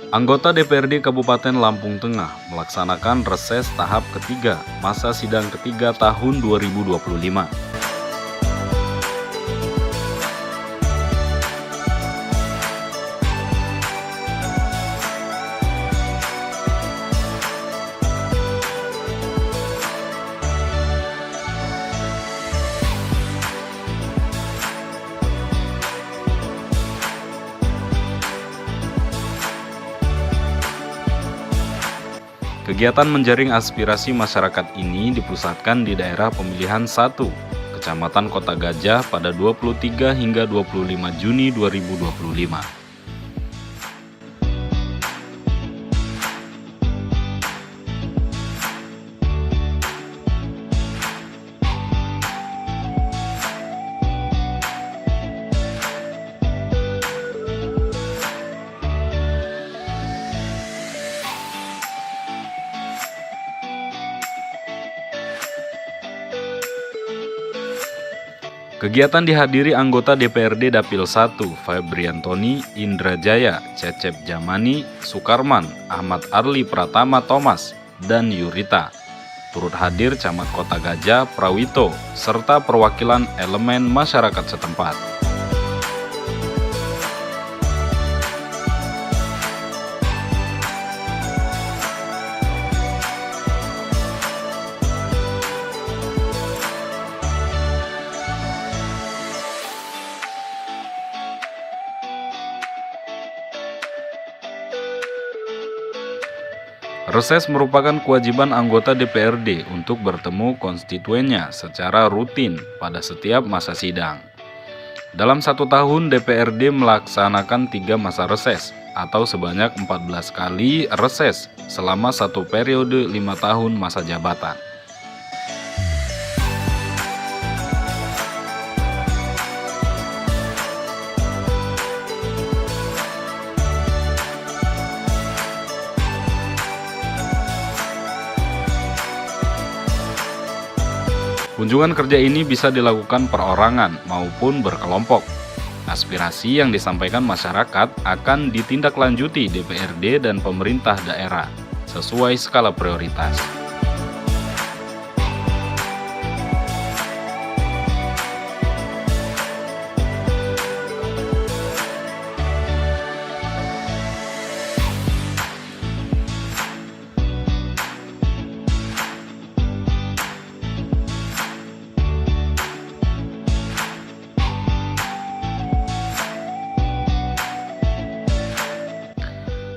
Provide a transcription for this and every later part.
Anggota DPRD Kabupaten Lampung Tengah melaksanakan reses tahap ketiga masa sidang ketiga tahun 2025. Kegiatan menjaring aspirasi masyarakat ini dipusatkan di daerah pemilihan 1, Kecamatan Kota Gajah pada 23 hingga 25 Juni 2025. Kegiatan dihadiri anggota DPRD Dapil 1, Febriantoni, Indra Jaya, Cecep Jamani, Sukarman, Ahmad Arli Pratama Thomas, dan Yurita. Turut hadir Camat Kota Gajah, Prawito, serta perwakilan elemen masyarakat setempat. Reses merupakan kewajiban anggota DPRD untuk bertemu konstituennya secara rutin pada setiap masa sidang. Dalam 1 tahun, DPRD melaksanakan 3 masa reses atau sebanyak 14 kali reses selama 1 periode 5 tahun masa jabatan. Kunjungan kerja ini bisa dilakukan perorangan maupun berkelompok. Aspirasi yang disampaikan masyarakat akan ditindaklanjuti DPRD dan pemerintah daerah sesuai skala prioritas.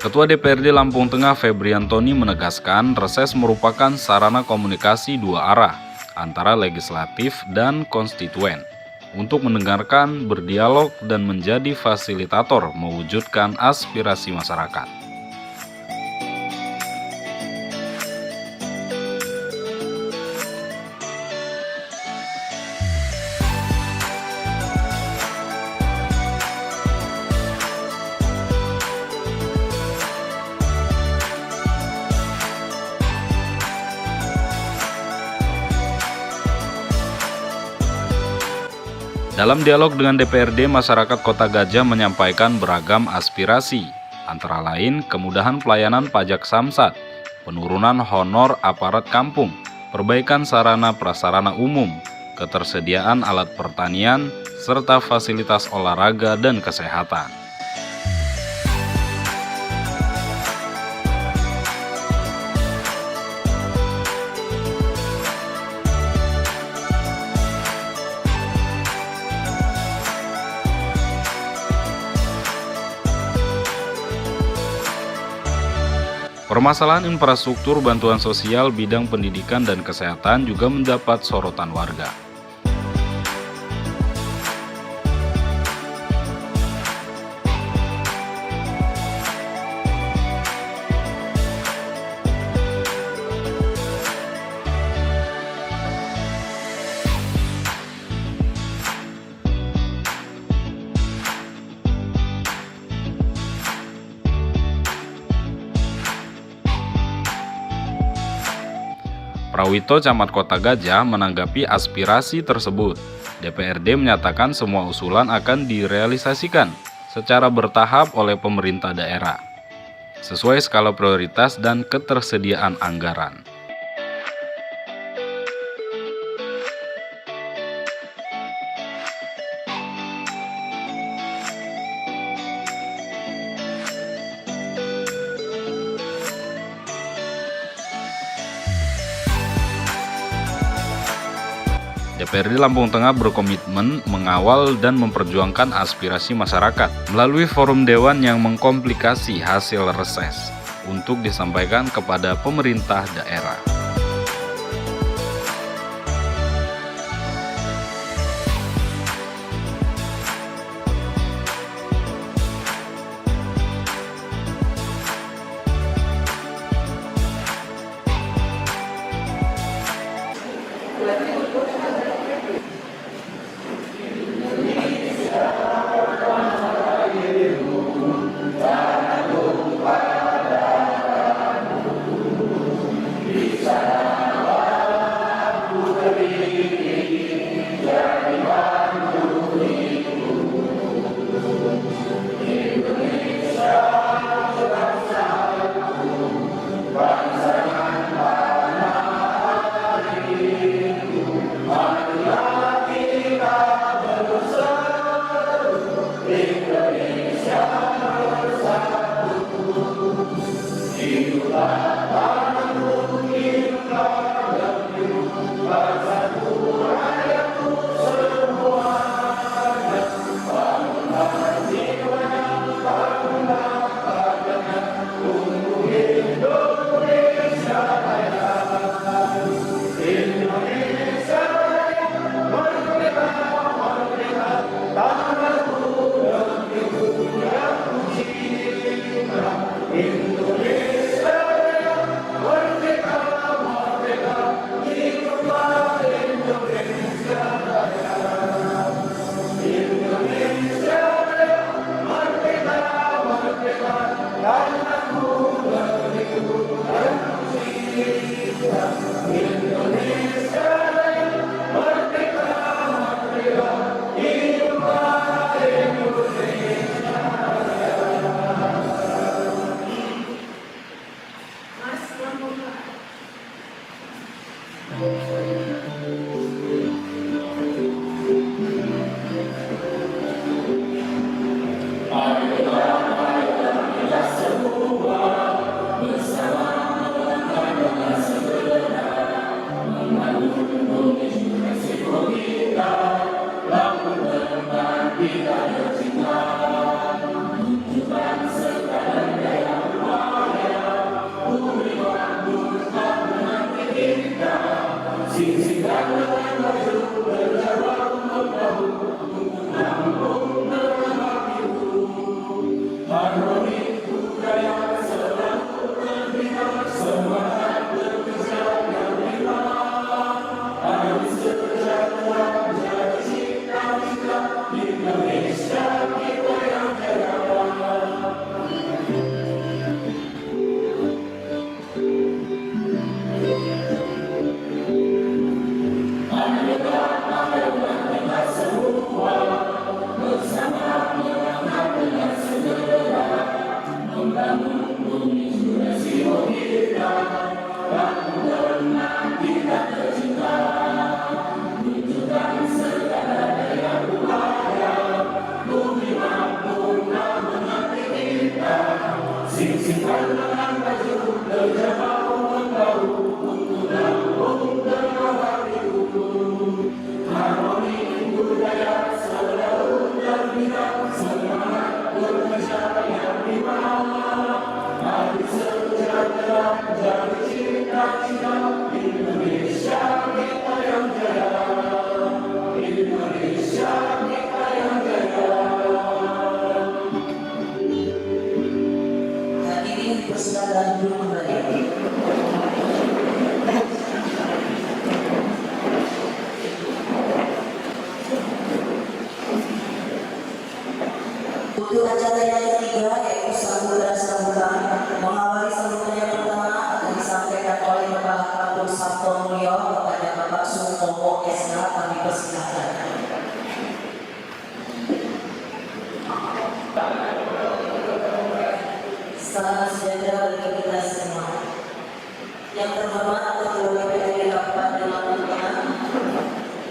Ketua DPRD Lampung Tengah Febriantoni menegaskan reses merupakan sarana komunikasi 2 arah antara legislatif dan konstituen untuk mendengarkan, berdialog, dan menjadi fasilitator mewujudkan aspirasi masyarakat. Dalam dialog dengan DPRD, masyarakat Kota Gajah menyampaikan beragam aspirasi, antara lain kemudahan pelayanan pajak samsat, penurunan honor aparat kampung, perbaikan sarana prasarana umum, ketersediaan alat pertanian, serta fasilitas olahraga dan kesehatan. Permasalahan infrastruktur bantuan sosial bidang pendidikan dan kesehatan juga mendapat sorotan warga. Prawito, Camat Kota Gajah, menanggapi aspirasi tersebut. DPRD menyatakan semua usulan akan direalisasikan secara bertahap oleh pemerintah daerah. sesuai skala prioritas dan ketersediaan anggaran. DPRD Lampung Tengah berkomitmen mengawal dan memperjuangkan aspirasi masyarakat melalui forum dewan yang mengkomplikasi hasil reses untuk disampaikan kepada pemerintah daerah. Untuk acara yang ketiga yaitu sambutan mengawali sambutan yang pertama akan disampaikan oleh Bapak Kapolres Sabto Mulyo kepada Bapak Sumomo SH, kami persilakan. Salam sejahtera bagi kita semua. Yang terhormat Ketua DPRD Kabupaten Lampung Tengah,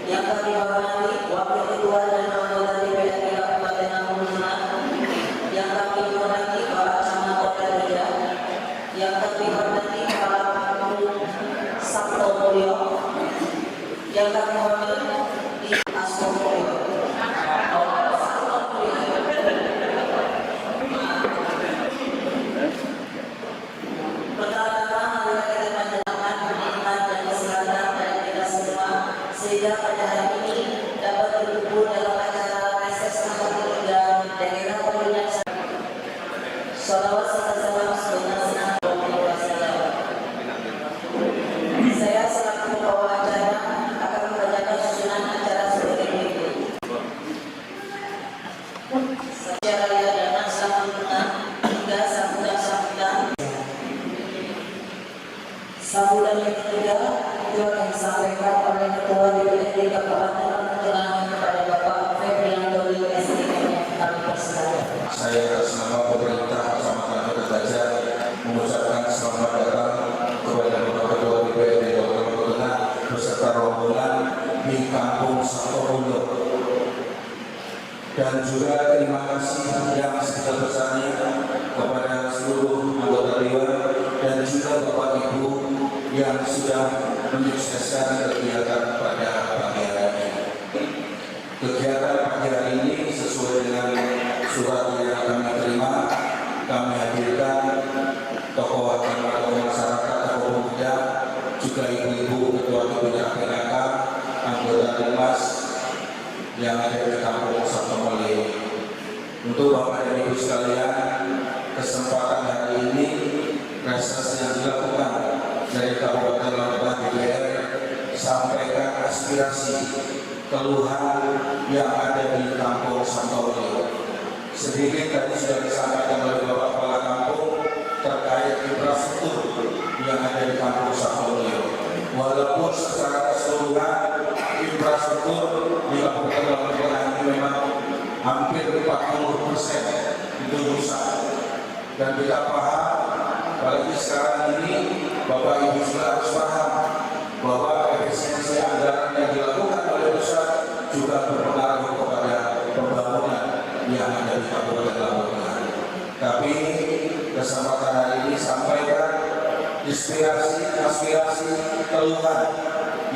yang kami hormati Wakil Ketua dan anggota DPRD Kabupaten Lampung Tengah, yang kami hormati Bapak Camat Kota Gajah, yang kami hormati Bapak Kampung Sabto Mulyo, yang kami hormati Asto Mulyo. Sehingga pada hari ini dapat berkumpul dalam acara reses angka dan daerah pemilihan. Shalawat serta salam sebenarnya. Saya selaku pembawa acara akan membacakan susunan acara sebagai berikut. Secara dana sambutan hingga sambutan. Sambutan yang ketiga itu akan disampaikan oleh Ketua DPRD Kabupaten Lampung Tengah kepada Bapak Febrian Doli SDM. Kami persilakan. Saya atas nama pemerintah Kecamatan Kota Gajah mengucapkan selamat datang kepada Bapak Ketua DPRD Kabupaten Lampung Tengah beserta rombongan di Kampung Sabto Mulyo. Dan juga terima kasih yang sebesar-besarnya kepada seluruh anggota dewan dan juga Bapak Ibu yang sudah menyukseskan kegiatan pada pagi hari ini. Kegiatan pagi hari ini sesuai dengan surat yang kami terima, kami hadirkan tokoh masyarakat, tokoh pemuda, juga ibu-ibu ketua kebijakan PKK, anggota Dewas yang ada di Kampung Sabto Mulyo. Untuk Bapak dan Ibu sekalian, kesempatan hari ini reses yang dilakukan dari Kabupaten Lampung DPR sampaikan aspirasi keluhan yang ada di Kampung Sabto Mulyo. Sedikit tadi sudah disampaikan oleh Bapak Kepala Kampung terkait infrastruktur yang ada di Kampung Sabto Mulyo. Walaupun secara keseluruhan infrastruktur di Kabupaten Lampung Tengah ini memang hampir 40% itu rusak, dan kita paham, apalagi sekarang ini Bapak Ibu juga harus paham bahwa efisiensi anggaran yang dilakukan oleh pusat juga berpengaruh kepada pembangunan yang ada di Kabupaten Lampung Tengah. Tapi kesempatan hari ini sampaikan aspirasi keluhan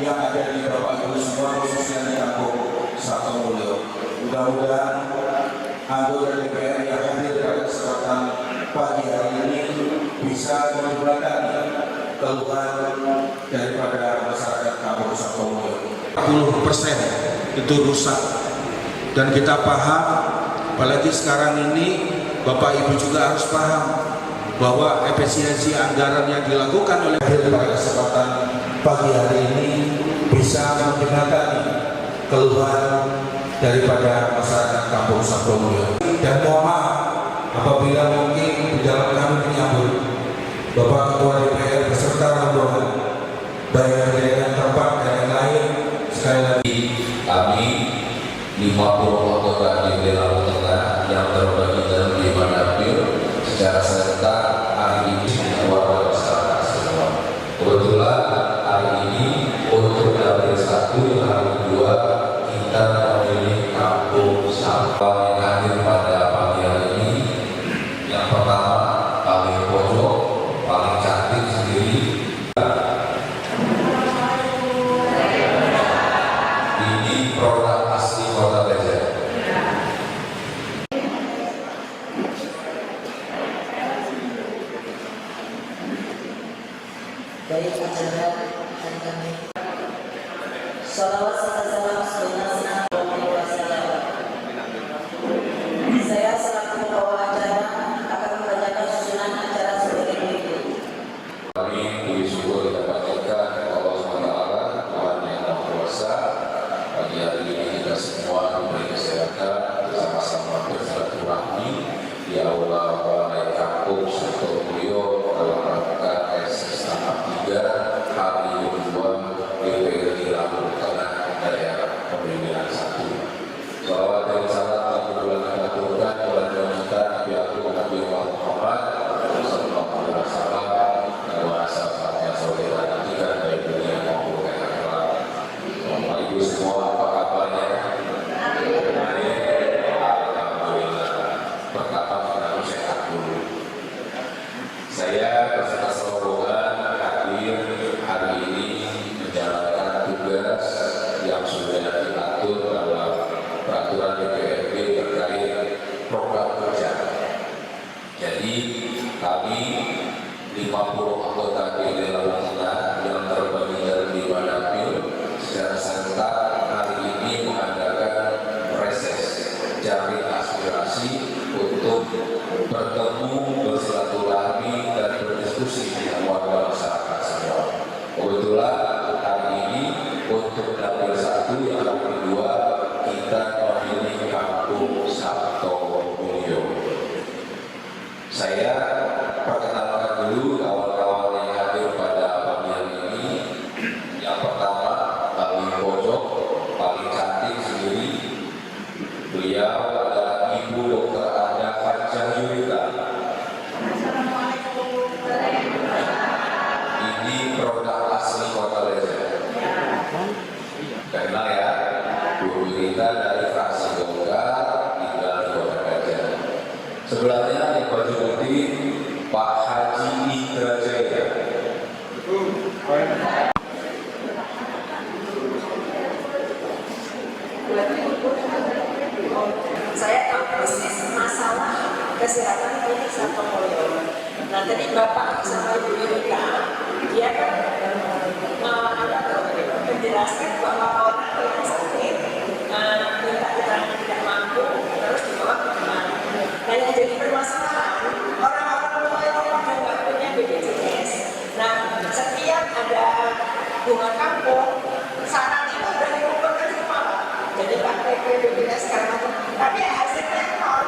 yang ada di Bapak Ibu semua, khususnya di Kampung Sabto Mulyo. Mudah-mudahan anggota DPR yang hadir pada kesempatan pagi hari ini bisa menjembatani keluhan daripada masyarakat Kampung Sabto Mulyo. 40% itu rusak, dan kita paham, apalagi sekarang ini Bapak Ibu juga harus paham bahwa efisiensi anggaran yang dilakukan oleh pada kesempatan pagi hari ini bisa menjembatani keluhan daripada masyarakat Kampung Sabto Mulyo. Dan mohon maaf apabila mungkin di dalam kami menyambut Bapak Ketua DPR beserta rombongan baik dari yang tempat dan yang lain, sekali lagi kami 50 anggota DPRD Lampung Tengah yang terbagi dalam 5 dapil secara serentak hari ini warga masyarakat semua. Kebetulan hari ini untuk dapil 1 dan hari 2 kita memilih Kampung Sabto yang hadir pada pagi hari ini. Yang pertama paling pojok, paling cantik sendiri. Ini produk asli Kota Gajah. Baik acara dan kami. Shalawat serta salam sebenarnya. Saya selaku pembawa acara akan membacakan susunan acara sebagai berikut. Kami puji syukur kita panjatkan Allah SWT, Tuhan yang Maha Kuasa. Pagi hari ini kita semua diberi kesehatan, bersama-sama bersilaturahmi di aula Balai Kampung Sabto Mulyo dalam rangka reses tahap 3 hari kedua DPRD Lampung Tengah. kami 50 anggota DPD Lampung Tengah yang terbagi dari 5 dapil secara serentak hari ini mengadakan reses jaring aspirasi untuk bertemu, bersilaturahmi dan berdiskusi dengan warga masyarakat semua. Kebetulan hari ini untuk dapil 1 yang hari kedua kita memilih Kampung Sabto Mulyo. Saya perkenalkan dulu kawan-kawan yang hadir pada pagi hari ini. Yang pertama, paling pojok, paling cantik sendiri. Beliau adalah Ibu Dr. Anda Fajah Yurika. Ini produk asli Kota Leja. Kenal ya, Bu Yurika dari fraksi Golkar, tinggal di Kota Gajah. Sebelahnya yang baju putih Pak Haji Indra Jaya. Saya tahu persis masalah kesehatan klinik Sabto Mulyo. Nah, tadi Bapak sama Ibu Yurika, dia kan menjelaskan bahwa orang yang sakit minta keterangan tidak mampu terus dibawa ke mana. Nah, yang jadi permasalahan orang-orang tua itu udah nggak punya BPJS. Nah, setiap ada bunga kampung, saran itu udah dikumpulkan semua, Pak. Jadi KTP, BPJS segala macam. Tapi hasilnya nol.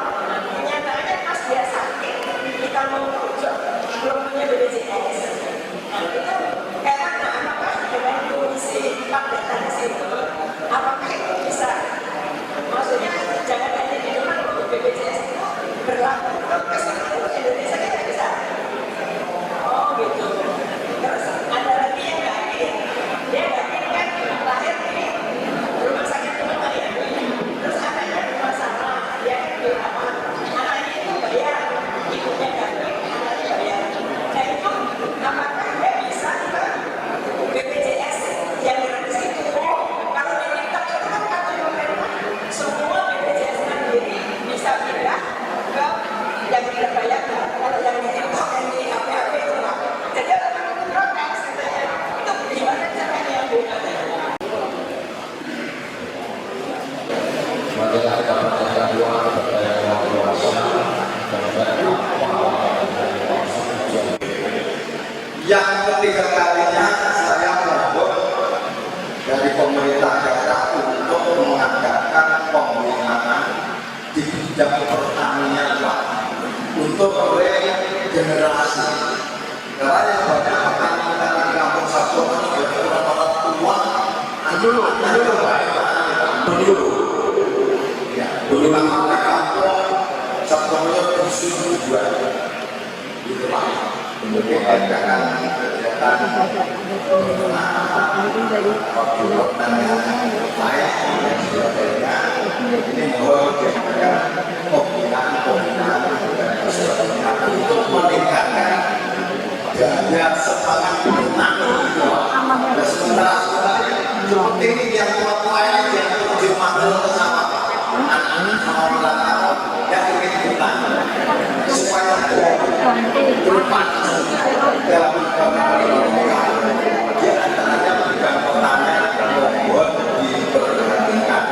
Kenyataannya pas dia sakit, kita mau rujuk belum punya BPJS. Nah, itu karena apakah dengan kondisi data di situ, apakah itu bisa? Maksudnya jangan hanya di depan BPJS itu berlaku untuk keseluruhan Indonesia kita bisa. Oh gitu. Terus ada lagi yang yakin, dia yakin kan lahir di rumah sakit teman ya. Terus anaknya bermasalah, dia kan apa? Anaknya itu bayar, ibunya yakin, anaknya bayar. Nah itu apakah dia bisa ke BPJS yang gratis itu? Kalau diminta itu kan kartu pemerintah, semua BPJS mandiri bisa pindah ke yang tidak bayar. Kalau yang di TikTok, yang di HP itu lah. Jadi orang itu protes katanya. Itu gimana caranya yang bukannya? Marilah kita panjatkan doa kepada Yang Maha Kuasa Yang ketiga kalinya saya mohon dari pemerintah daerah untuk mengadakan pembinaan di bidang pertanian Pak, untuk regenerasi. Karena yang banyak petani-petani di Kampung Sabto ini orang-orang tua, dulu ya, dulu nama Kampung Sabto Mulyo disuruh juga gitu Pak, untuk mengadakan kegiatan pertanian baik dan sebagainya. Ini mohon diadakan pembinaan untuk meningkatkan daya semangat bertani. Dan sementara seperti ini yang tua-tua ini jangan dimanggil ke sawah, anak-anak mau melangkah yang ingin bertani supaya berdepan dalam di antaranya bidang pertanian mohon diperhatikan.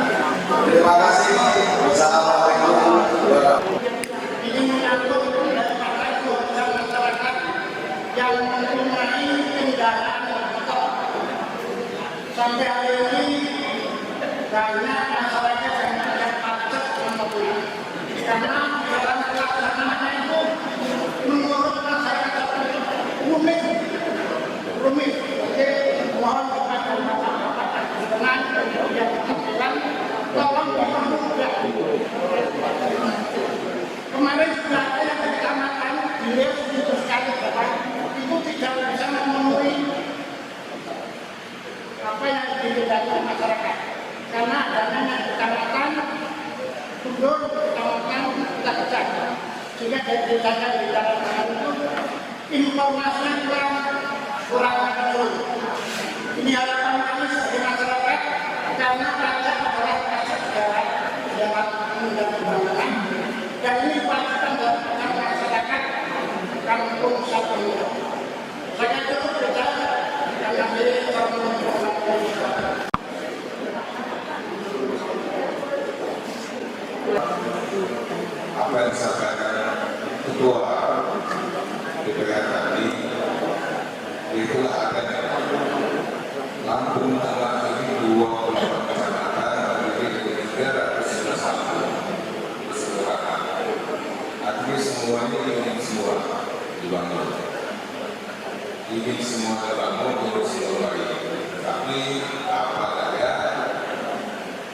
Terima kasih. Wassalamualaikum warahmatullahi wabarakatuh. Ini menyangkut masyarakat yang mempunyai kendaraan motor. Sampai hari ini banyak masyarakat yang tidak pajak mobil. Karena dalam pelaksanaannya itu menurut masyarakat rumit. Jadi mohon kepada masyarakat dengan yang kecil tolong dipermudah. Kemarin sudah ada yang di kecamatan beliau begitu sekali Bapak, itu tidak bisa memenuhi apa yang dikehendaki masyarakat, karena adanya kecamatan Bundur, kecamatan Kecak, sehingga dari kecamatan itu informasinya kurang menurut. Ini harapan kami sebagai masyarakat, karena pajak adalah pajak negara dalam undang-undang, dan ini kewajiban dari masyarakat kampung apa yang disampaikan Ketua DPR tadi, itulah adanya Lampung Tengah ini 28 kecamatan terdiri dari 311 kampung keseluruhan. Artinya semuanya ingin semua dibangun, ingin semua dibangun untuk semua baik. Tapi apa daya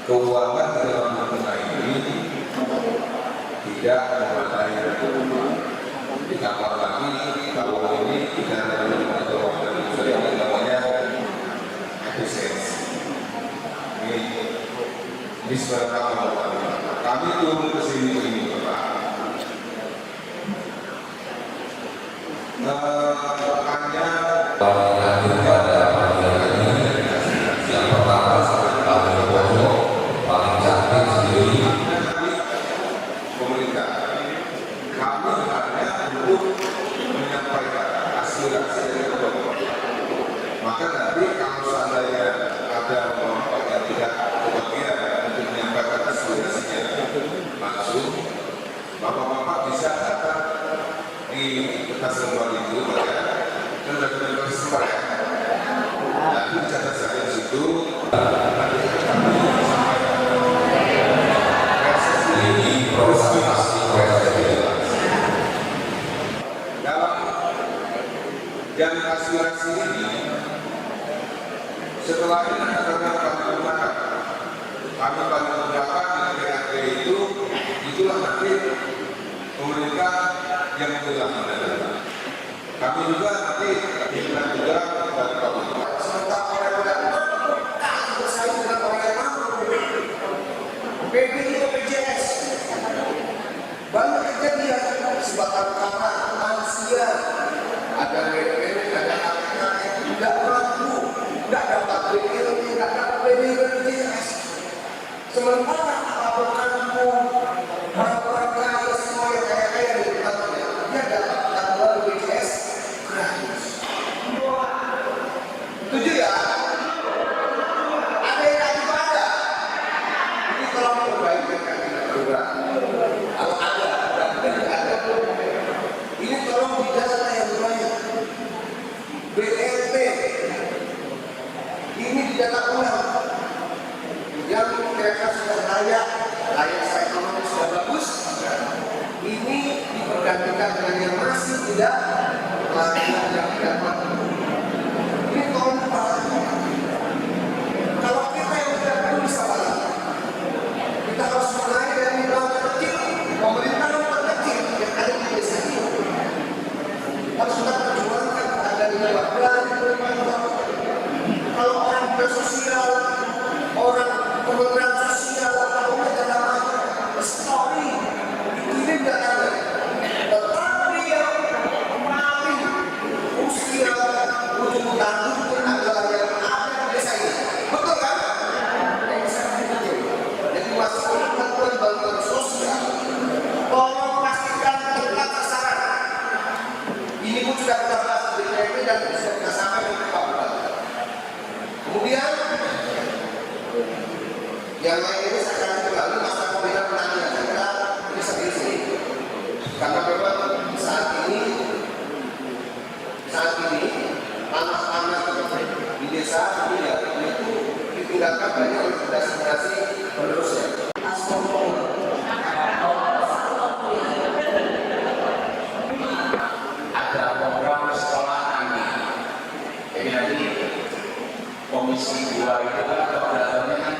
keuangan di dalam Lampung Tengah ini tidak memadai. Ditambah lagi tahun ini kita ada yang namanya efisiensi. Ini sebenarnya kami turun ke sini ini Pak. Makanya Hadir pada pagi hari ini yang pertama kami Bojo paling cantik sendiri. pemerintah kami hanya untuk menyampaikan aspirasi dari kelompok. Maka nanti kalau seandainya ada kelompok yang tidak kebagian untuk menyampaikan aspirasinya langsung, bapak-bapak bisa datang di kertas lembar itu ya, kan sudah kita sebar ya. Nanti catat saja di situ. Ini prosesi Dalam dan aspirasi ini setelah ini karena kami gunakan di DPRD itulah nanti pemerintah yang menjelaskan. Kami juga nanti diminta juga dari pemerintah. Sementara orang yang bersaing dengan orang yang mampu, PBI BPJS banyak kejadian sebagai kamar manusia, ada BPN, ada anak yang tidak mampu, tidak dapat BPN, tidak dapat BPJS. Sementara kampung, orang-orang kaya semua yang kaya-kaya di tempatnya, dia dapat tanggungan BPJS gratis. Setuju ya? Ada yang lagi ada. Ini tolong perbaiki program. Kalau ada, tidak ada. Ini tolong didata yang banyak. BLT ini didata ulang. Yang mereka sudah layak secara ekonomi sudah bagus. Ini dipergantikan dengan yang masih tidak layak, yang tidak mampu. Ini tolong dipahami. Kalau kita yang tidak peduli sama kita harus mulai dari lembaga kecil, pemerintahan terkecil yang ada di desa ini. Harus kita perjuangkan ada di lembaga. Kalau orang bersosial, orang kementerian sosial, orang namanya story, ini tidak ada. Tetapi yang paling usia ujung tanduk adalah yang ada di desa ini. Betul kan? Jadi masalah bantuan sosial, tolong pastikan tepat sasaran. Ini pun sudah kita bahas di DPRD dan sudah kita sampaikan ke Pak Bupati. Kemudian yang lain ini saya akan kembali masalah pembinaan penanganan kita ini sendiri. Karena memang saat ini tanah-tanah di desa ini ya itu ditinggalkan banyak oleh generasi penerusnya. Ada program sekolah tani. Jadi nanti komisi 2 itu programnya kan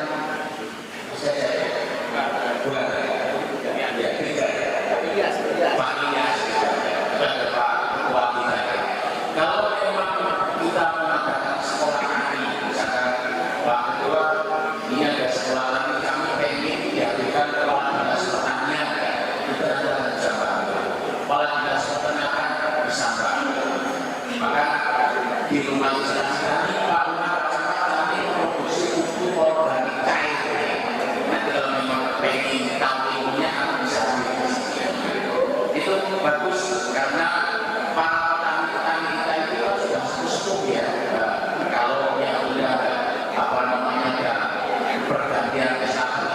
saya bulan ya 3 Pak Ilyas dan Pak Ketua kita. Kalau memang kita mengadakan sekolah tani, misalkan Pak Ketua ini ada sekolah tani, kami pengen dihadirkan kelas pertanian, itu adalah jawaban. Kelas peternakan bisa maka di rumah instansi kami Pak Lurah kami memproduksi pupuk organik cair. Nanti kalau memang pengen tahu ilmunya bisa itu bagus karena para petani kita itu sudah sepuh ya. Kalau yang udah apa namanya ada pergantian kesehatan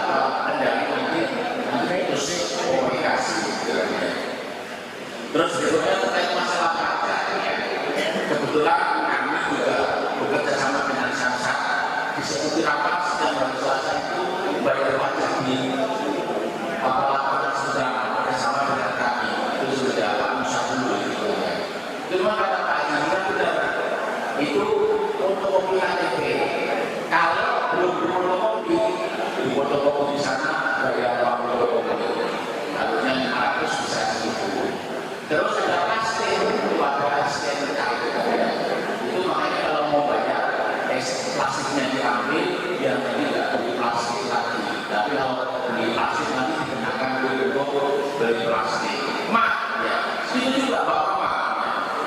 kendali nanti itu sih Terus berikutnya terkait masalah pajak. Kebetulan kami juga bekerja sama dengan Samsat. Disekuti rapat setiap hari Selasa itu bayar pajak di laporan sudah bersama dengan kami. Itu sudah usaha dulu. Cuma kata Pak Haji benar. Itu untuk kopi KTP. Kalau belum fotokopi, di fotokopi di sana bayar uang fotokopi. Harusnya 500 bisa 1.000. Terus ada plastik, pada STNK itu makanya kalau mau bayar plastiknya diambil, yang tadi tidak beli plastik lagi. Tapi kalau beli plastik nanti dikenakan untuk beli plastik. Mak, ya, itu juga bapak.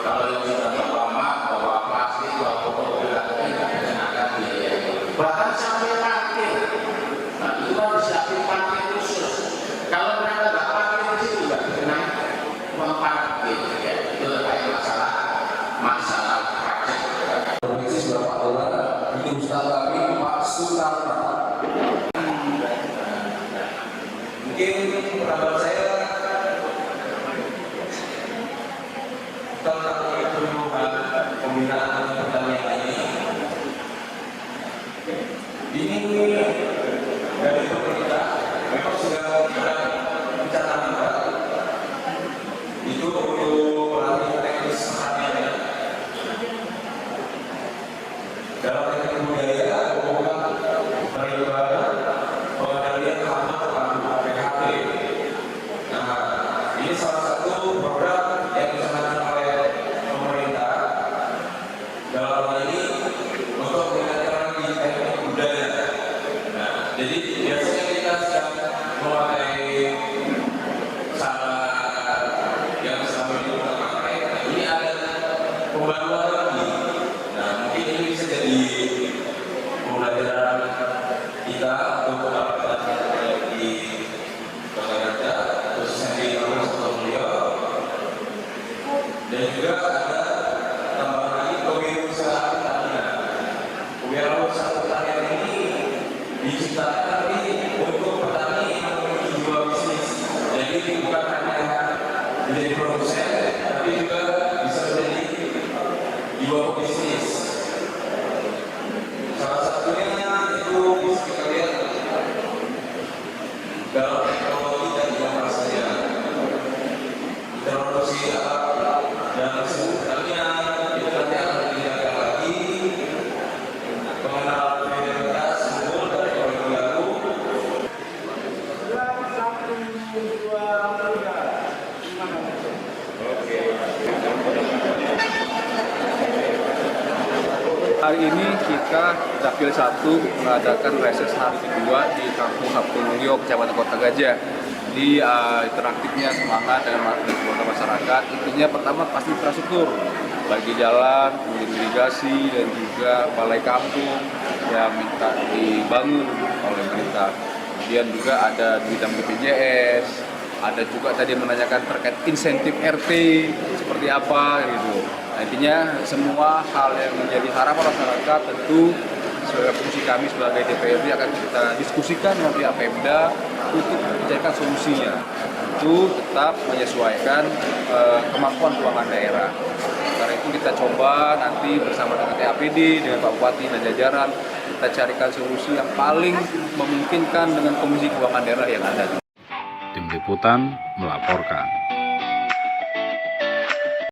Kalau yang sudah lama bawa plastik, bawa fotokopi tidak dikenakan biaya. Bahkan sampai parkir, nah itu kan disiapin parkir khusus. Kalau mereka nggak parkir di situ juga dikenai uang parkir. Ya, itu terkait masalah pajak. Permisi Bapak Lurah, ini Ustaz kami Pak Sutarno. Mungkin pendapat saya tentang penyuluhan pembinaan pertanian ini dari pemerintah memang sudah ada rencana itu untuk melatih teknis pertanian. Dalam teknik budaya, pengembangan pengendalian hama terpadu (PHT). Nah, ini salah satu program yang dicanangkan oleh pemerintah dalam hal ini untuk meningkatkan teknik budaya. Nah, jadi biasanya kita sedang memakai cara yang selama ini kita pakai. Ini ada pembaruan lagi. Nah, mungkin ini bisa jadi pembelajaran kita untuk pendapatan di Toraja, khususnya di Kampung Satu dan juga ada tambahan lagi kewirausahaan pertanian. Kewirausahaan pertanian ini diciptakan tapi untuk petani yang memiliki jiwa bisnis. Jadi bukan hanya menjadi produsen, tapi juga bisa menjadi jiwa bisnis. Salah satunya itu bisa kita lihat dalam teknologi dan inovasinya. Produksi alat dan sebagainya itu nanti akan dijaga lagi. Pengenalan prioritas sumber dari produk baru. Hari ini kita Dapil 1 mengadakan reses hari kedua di Kampung Saptulyo, Kecamatan Kota Gajah. Di interaktifnya semangat dengan masyarakat, intinya pertama pasti infrastruktur, bagi jalan, kemudian irigasi, dan juga balai kampung yang minta dibangun oleh pemerintah. Kemudian juga ada di bidang BPJS, ada juga tadi menanyakan terkait insentif RT seperti apa gitu. Nah, intinya semua hal yang menjadi harapan masyarakat tentu sebagai fungsi kami sebagai DPRD akan kita diskusikan dengan pihak Pemda untuk mencarikan solusinya. Itu tetap menyesuaikan kemampuan keuangan daerah. Karena itu kita coba nanti bersama dengan TAPD, dengan Pak Bupati dan jajaran, kita carikan solusi yang paling memungkinkan dengan kondisi keuangan daerah yang ada. Tim Liputan melaporkan.